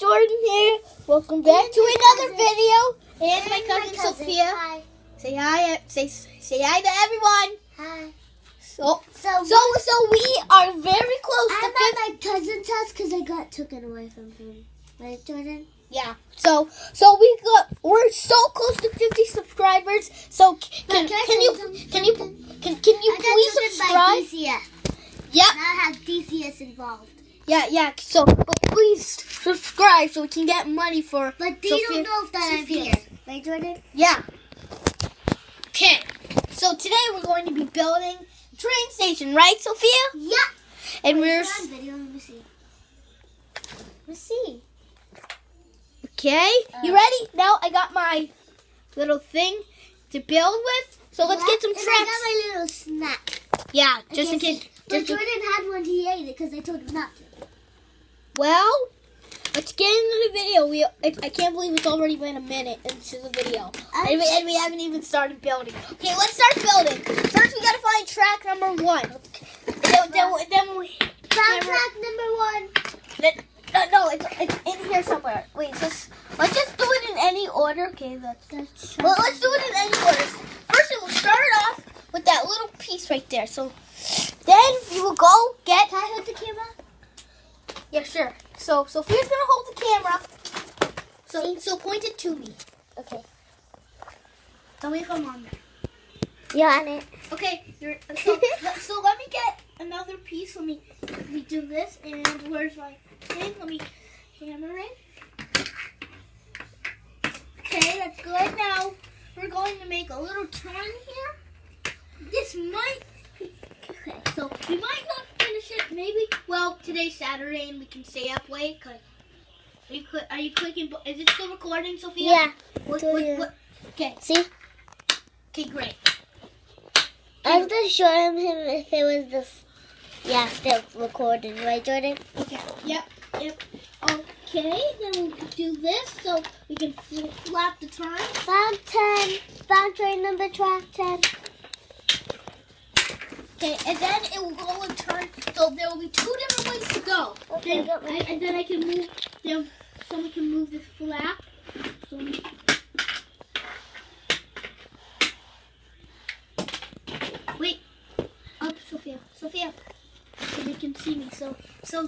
Jordan here. Welcome back to another video. And my cousin Sophia. Hi. Say hi. Say hi to everyone. Hi. So we are very close I'm to 50. at my cousin's house because I got taken away from him. Right, Jordan? Yeah. So we're so close to 50 subscribers. So can you please subscribe? Yep. Now have DCS involved. Yeah. So please subscribe so we can get money for. But they Sophia, don't know if that I'm Sophia. here. Right, Jordan? Yeah. Okay. So today we're going to be building a train station, right, Sophia? Yeah. And Wait, it's on video. Let me see. Let's see. okay. You ready? Now I got my little thing to build with. So let's get some And tracks. I got my little snack. Yeah, just in case. But Jordan had one. He ate it because I told him not to. Well, let's get into the video. I can't believe it's already been a minute into the video. And we haven't even started building. Okay, let's start building. First, we gotta find track number 1. Then we Found track number 1. no, it's in here somewhere. Wait, let's just do it in any order. Okay, let's do it in any order. First, we'll start off with that little piece right there. So then we will go get. Can I hold the camera? Yeah, sure. So Sophia's gonna hold the camera. So point it to me. Okay. Tell me if I'm on there. You're on it. Okay. So let me get another piece. Let me do this. And where's my thing? Let me hammer it. Okay, that's good. Now we're going to make a little turn here. This might. Okay, so we might not finish it. Maybe. Well, today's Saturday and we can stay up late. Are you clicking? Is it still recording, Sophia? Yeah. What? Okay. See? Okay, great. I was going to show him if it was this. Yeah, still recording, right, Jordan? Okay. Yep. Okay, then we'll do this so we can flap the turn. Found 10. Found train number track 10. Okay, and then it will go and turn. So there will be 2 different ways to go. Okay, And then I can move. Then someone can move this flap. Wait. Up, Sophia. So they can see me. So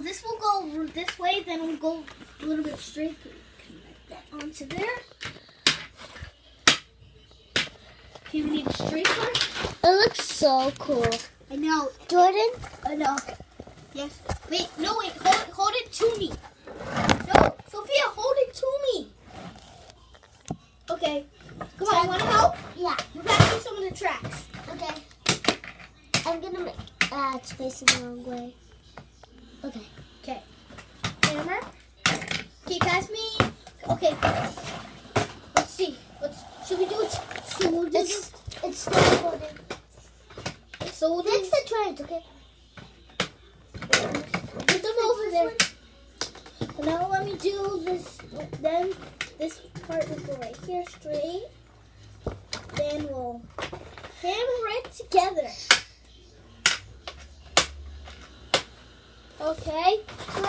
this will go this way. Then we'll go a little bit straight. Connect that onto there. Okay, we need a straight one. It looks so cool. I know. Jordan? I know. Yes. Wait. No. Wait. Hold it to me. No, Sophia, hold it to me. Okay. Come on. You want to help? Yeah. You gotta do some of the tracks. Okay. I'm going to make... it's facing the wrong way. Okay. Okay. Hammer. Okay, pass me. Okay. Let's see. Should we do it? So we'll do this. It's still recording. So we'll do Fix the trains, okay? put them over there. Now let me do this. Then this part will go right here straight. Then we'll hammer it together. Okay. And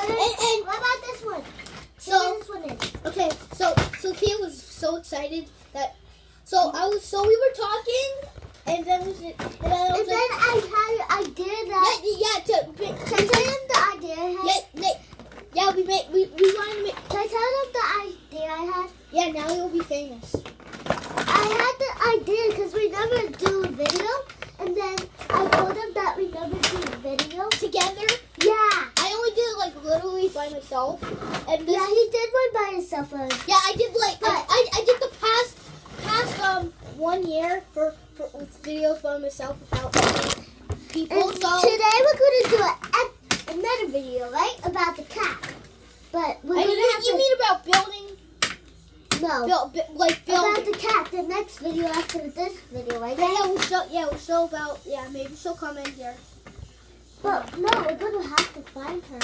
what about this one? So this one is. okay. So Sophia was so excited that. So we were talking, and then I was like, I did that. yeah. Can I tell him the idea I had? Yeah. We wanted to make. Can I tell him the idea I had? Yeah. Now you'll be famous. I had the idea because we never do video, and then I told him that we never do video Together. Yeah. I only did it like literally by myself, and this. Yeah, he did one by himself. Yeah, I did like I did the past 1 year for with videos by myself without people. And So today we're going to do another video, right, about the cat. But we're going to have you mean about building? no. Building. About the cat, the next video after this video, right? We'll show about maybe she'll come in here. But no, we're going to have to find her.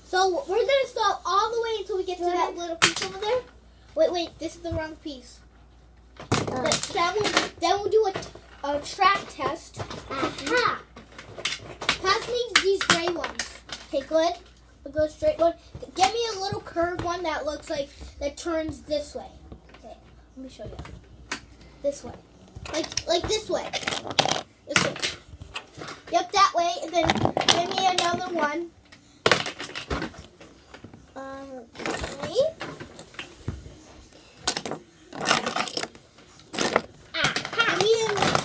So we're gonna stop all the way until we get to that little piece over there. Wait, this is the wrong piece. Then we'll do a track test. Aha! Pass me these gray ones. Okay, good. a good straight one. Get me a little curved one that looks like, that turns this way. Okay, let me show you. This way. Like this way. This way. Yep, that way. And then give me another one. Okay.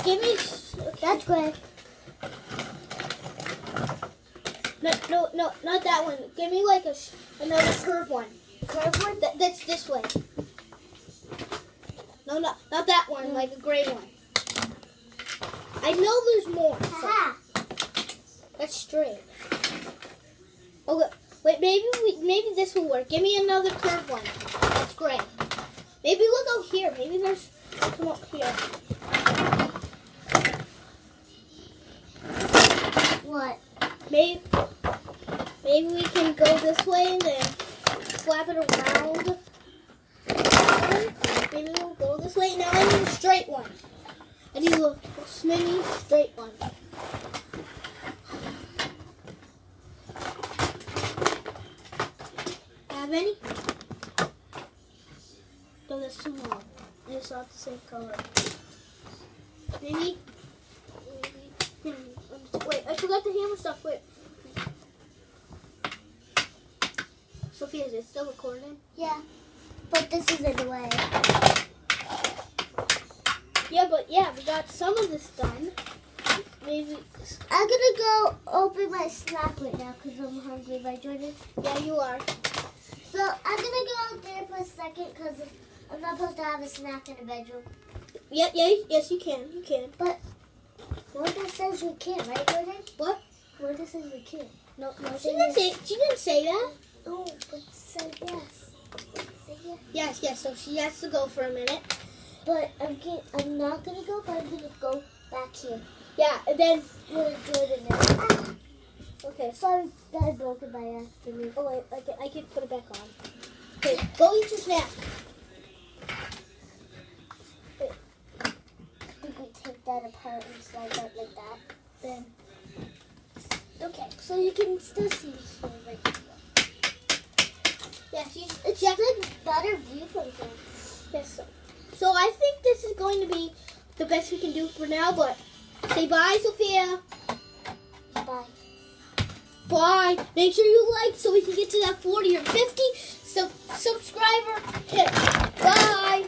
Give me. Okay. That's good. No, not that one. Give me like another curved one. Curved one? That's this way. No, not that one. Like a gray one. I know there's more. So that's straight. Okay, wait. Maybe this will work. Give me another curved one. That's gray. Maybe look out here. Maybe there's some up here. What? Maybe we can go this way and then flap it around. Maybe we'll go this way. Now I need a straight one. I need a mini straight one. Have any? No, that's too long. It's not the same color. Maybe. Wait, I forgot the hammer stuff. Wait. Sophia, is it still recording? Yeah. But this is in the way. Yeah, we got some of this done. Maybe. I'm gonna go open my snack right now because I'm hungry, right, Jordan? Yeah, you are. So I'm gonna go there for a second because I'm not supposed to have a snack in the bedroom. Yes, you can. You can. But Wanda says we can't, right, Jordan? What? Wanda says we can't. No, she didn't say that. Oh, but said yes. Say yes. Yes. So she has to go for a minute. But I'm not gonna go. But I'm gonna go back here. Yeah, and then Where Jordan is. okay. Sorry that I broke it by accident. Oh wait, I can put it back on. Okay, go eat your snack. We can take that apart and slide that like that. Then Okay, so you can still see the right here. yeah, It's just a better view from here. yes. So I think this is going to be the best we can do for now. But say bye, Sophia. Bye. Bye. Make sure you like so we can get to that 40 or 50 subscriber hit. Bye.